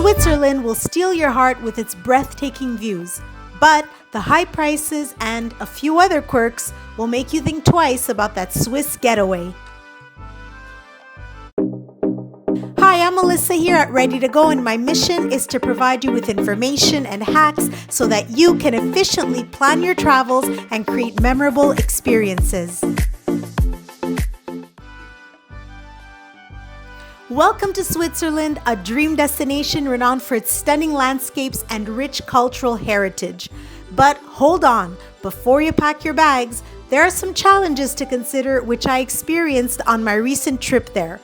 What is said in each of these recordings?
Switzerland will steal your heart with its breathtaking views, but the high prices and a few other quirks will make you think twice about that Swiss getaway. Hi, I'm Melissa here at Ready to Go, and my mission is to provide you with information and hacks so that you can efficiently plan your travels and create memorable experiences. Welcome to Switzerland, a dream destination renowned for its stunning landscapes and rich cultural heritage. But hold on, before you pack your bags, there are some challenges to consider which I experienced on my recent trip there.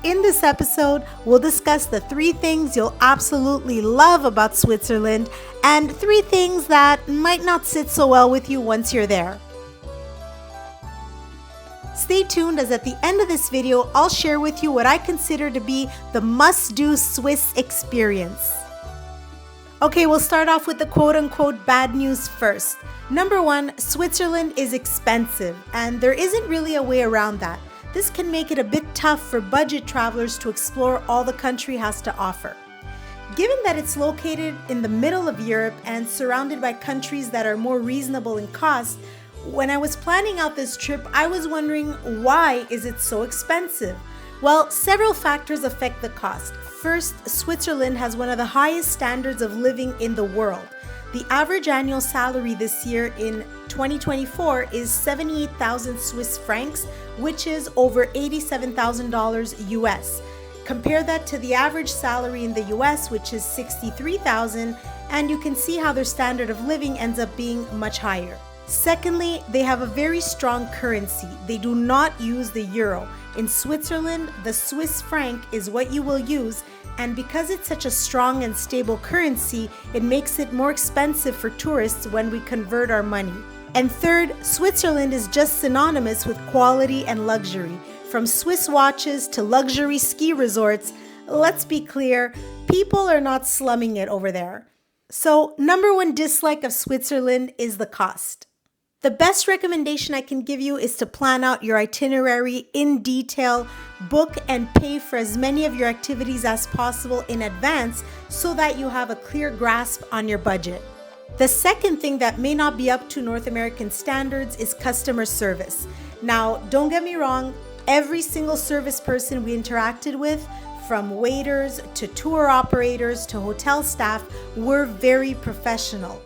In this episode, we'll discuss the 3 things you'll absolutely love about Switzerland and 3 things that might not sit so well with you once you're there. Stay tuned, as at the end of this video, I'll share with you what I consider to be the must-do Swiss experience. Okay, we'll start off with the quote-unquote bad news first. Number 1, Switzerland is expensive, and there isn't really a way around that. This can make it a bit tough for budget travelers to explore all the country has to offer. Given that it's located in the middle of Europe and surrounded by countries that are more reasonable in cost, when I was planning out this trip, I was wondering, why is it so expensive? Well, several factors affect the cost. First, Switzerland has one of the highest standards of living in the world. The average annual salary this year in 2024 is 78,000 Swiss francs, which is over $87,000 US. Compare that to the average salary in the US, which is 63,000, and you can see how their standard of living ends up being much higher. Secondly, they have a very strong currency. They do not use the euro. In Switzerland, the Swiss franc is what you will use, and because it's such a strong and stable currency, it makes it more expensive for tourists when we convert our money. And third, Switzerland is just synonymous with quality and luxury. From Swiss watches to luxury ski resorts, let's be clear, people are not slumming it over there. So, number 1 dislike of Switzerland is the cost. The best recommendation I can give you is to plan out your itinerary in detail, book and pay for as many of your activities as possible in advance so that you have a clear grasp on your budget. The second thing that may not be up to North American standards is customer service. Now, don't get me wrong, every single service person we interacted with, from waiters to tour operators to hotel staff, were very professional.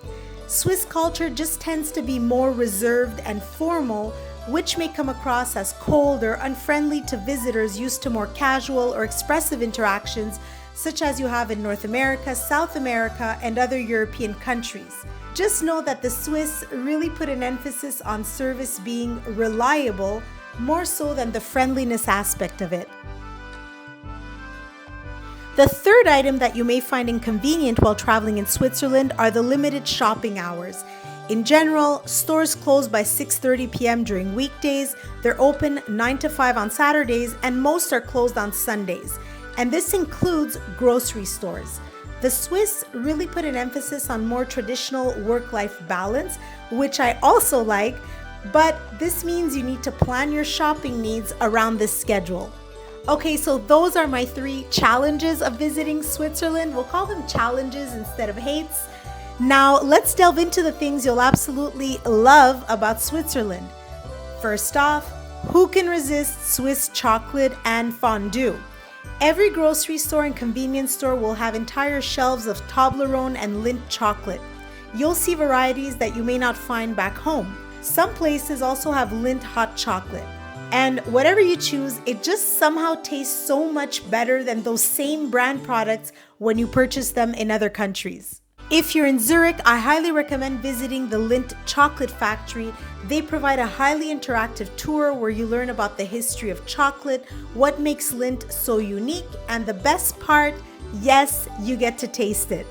Swiss culture just tends to be more reserved and formal, which may come across as cold or unfriendly to visitors used to more casual or expressive interactions, such as you have in North America, South America, and other European countries. Just know that the Swiss really put an emphasis on service being reliable, more so than the friendliness aspect of it. The third item that you may find inconvenient while traveling in Switzerland are the limited shopping hours. In general, stores close by 6:30 p.m. during weekdays, they're open 9 to 5 on Saturdays, and most are closed on Sundays. And this includes grocery stores. The Swiss really put an emphasis on more traditional work-life balance, which I also like, but this means you need to plan your shopping needs around this schedule. Okay, so those are my 3 challenges of visiting Switzerland. We'll call them challenges instead of hates. Now, let's delve into the things you'll absolutely love about Switzerland. First off, who can resist Swiss chocolate and fondue? Every grocery store and convenience store will have entire shelves of Toblerone and Lindt chocolate. You'll see varieties that you may not find back home. Some places also have Lindt hot chocolate. And whatever you choose, it just somehow tastes so much better than those same brand products when you purchase them in other countries. If you're in Zurich, I highly recommend visiting the Lindt Chocolate Factory. They provide a highly interactive tour where you learn about the history of chocolate, what makes Lindt so unique, and the best part, yes, you get to taste it.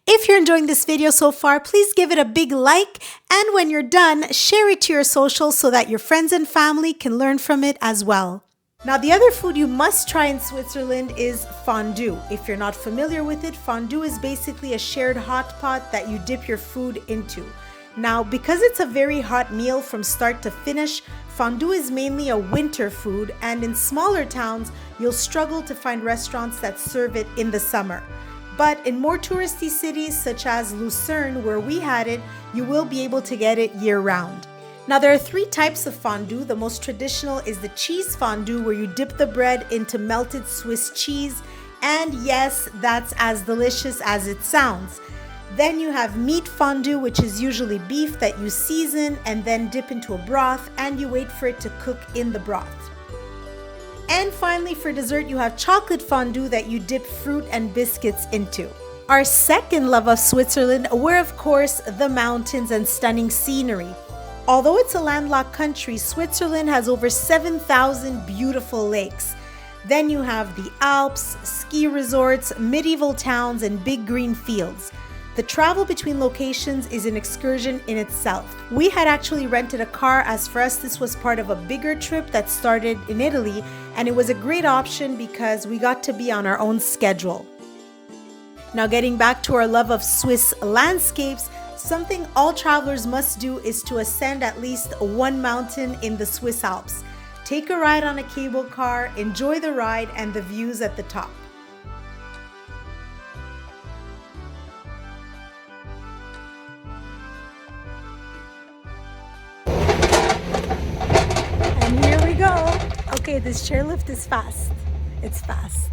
If you're enjoying this video so far, please give it a big like, and when you're done, share it to your socials so that your friends and family can learn from it as well. Now, the other food you must try in Switzerland is fondue. If you're not familiar with it, fondue is basically a shared hot pot that you dip your food into. Now, because it's a very hot meal from start to finish, fondue is mainly a winter food, and in smaller towns, you'll struggle to find restaurants that serve it in the summer. But in more touristy cities such as Lucerne, where we had it, you will be able to get it year-round. Now, there are 3 types of fondue. The most traditional is the cheese fondue, where you dip the bread into melted Swiss cheese, and yes, that's as delicious as it sounds. Then you have meat fondue, which is usually beef that you season and then dip into a broth, and you wait for it to cook in the broth. And finally, for dessert, you have chocolate fondue that you dip fruit and biscuits into. Our second love of Switzerland were, of course, the mountains and stunning scenery. Although it's a landlocked country, Switzerland has over 7,000 beautiful lakes. Then you have the Alps, ski resorts, medieval towns, and big green fields. The travel between locations is an excursion in itself. We had actually rented a car, as for us this was part of a bigger trip that started in Italy, and it was a great option because we got to be on our own schedule. Now, getting back to our love of Swiss landscapes, something all travelers must do is to ascend at least one mountain in the Swiss Alps. Take a ride on a cable car, enjoy the ride and the views at the top. And here we go. Okay, this chairlift is fast. It's fast.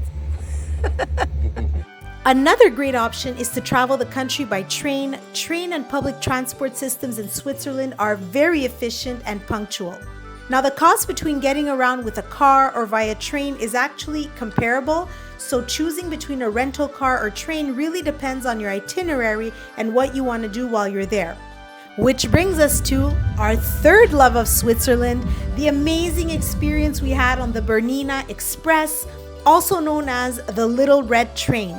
Another great option is to travel the country by train. Train and public transport systems in Switzerland are very efficient and punctual. Now, the cost between getting around with a car or via train is actually comparable, so choosing between a rental car or train really depends on your itinerary and what you want to do while you're there. Which brings us to our third love of Switzerland, the amazing experience we had on the Bernina Express, also known as the Little Red Train.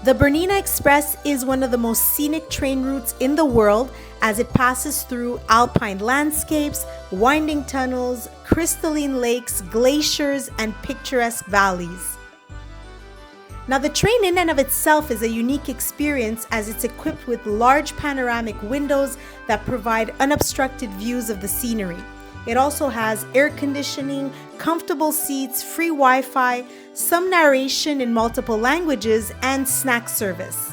The Bernina Express is one of the most scenic train routes in the world, as it passes through alpine landscapes, winding tunnels, crystalline lakes, glaciers, and picturesque valleys. Now, the train in and of itself is a unique experience, as it's equipped with large panoramic windows that provide unobstructed views of the scenery. It also has air conditioning, comfortable seats, free Wi-Fi, some narration in multiple languages, and snack service.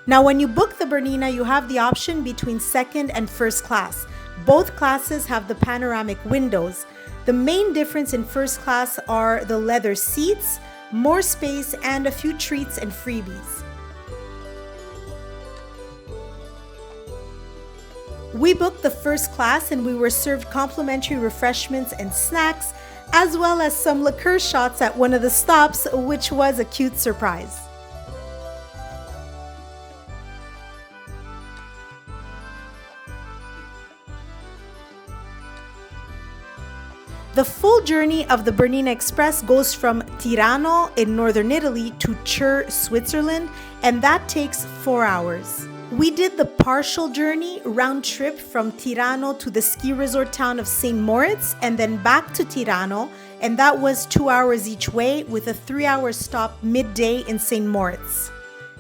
Now, when you book the Bernina, you have the option between second and first class. Both classes have the panoramic windows. The main difference in first class are the leather seats, more space, and a few treats and freebies. We booked the first class and we were served complimentary refreshments and snacks, as well as some liqueur shots at one of the stops, which was a cute surprise. The full journey of the Bernina Express goes from Tirano in northern Italy to Chur, Switzerland, and that takes 4 hours. We did the partial journey round trip from Tirano to the ski resort town of St.Moritz and then back to Tirano, and that was 2 hours each way with a 3-hour stop midday in St.Moritz.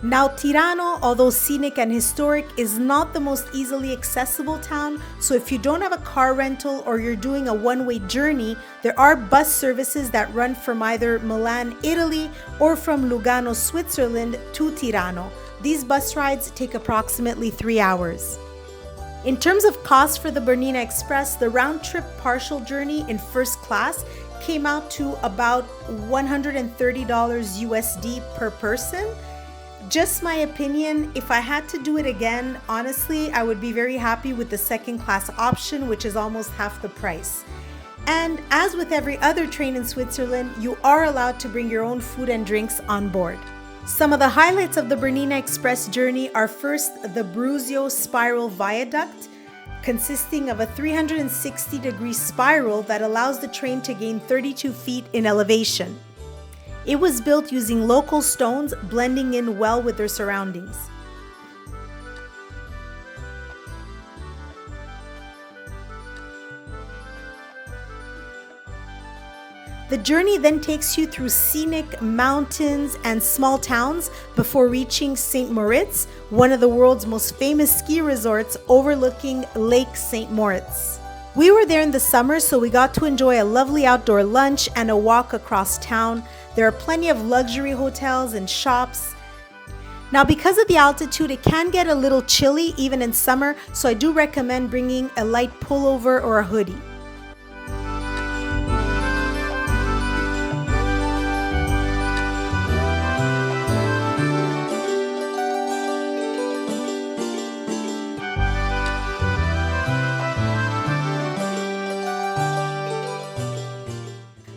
Now, Tirano, although scenic and historic, is not the most easily accessible town, so if you don't have a car rental or you're doing a one-way journey, there are bus services that run from either Milan, Italy, or from Lugano, Switzerland to Tirano. These bus rides take approximately 3 hours. In terms of cost for the Bernina Express, the round-trip partial journey in first class came out to about $130 USD per person. Just my opinion, if I had to do it again, honestly, I would be very happy with the second class option, which is almost half the price. And as with every other train in Switzerland, you are allowed to bring your own food and drinks on board. Some of the highlights of the Bernina Express journey are first the Bruzio Spiral Viaduct, consisting of a 360-degree spiral that allows the train to gain 32 feet in elevation. It was built using local stones, blending in well with their surroundings. The journey then takes you through scenic mountains and small towns before reaching St.Moritz, one of the world's most famous ski resorts overlooking Lake St.Moritz. We were there in the summer, so we got to enjoy a lovely outdoor lunch and a walk across town. There are plenty of luxury hotels and shops. Now, because of the altitude, it can get a little chilly even in summer, so I do recommend bringing a light pullover or a hoodie.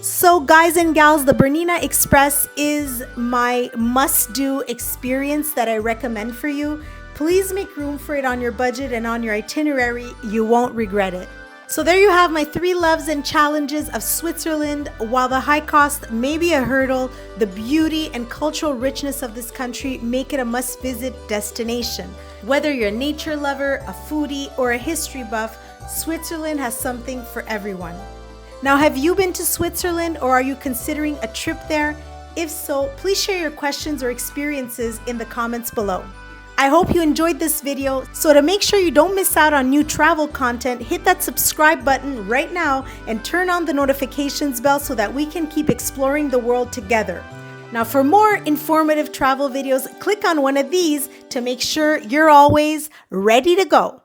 So guys and gals, the Bernina Express is my must-do experience that I recommend for you. Please make room for it on your budget and on your itinerary. You won't regret it. So there you have my 3 loves and challenges of Switzerland. While the high cost may be a hurdle, the beauty and cultural richness of this country make it a must-visit destination. Whether you're a nature lover, a foodie, or a history buff, Switzerland has something for everyone. Now, have you been to Switzerland or are you considering a trip there? If so, please share your questions or experiences in the comments below. I hope you enjoyed this video, so to make sure you don't miss out on new travel content, hit that subscribe button right now and turn on the notifications bell so that we can keep exploring the world together. Now, for more informative travel videos, click on one of these to make sure you're always ready to go.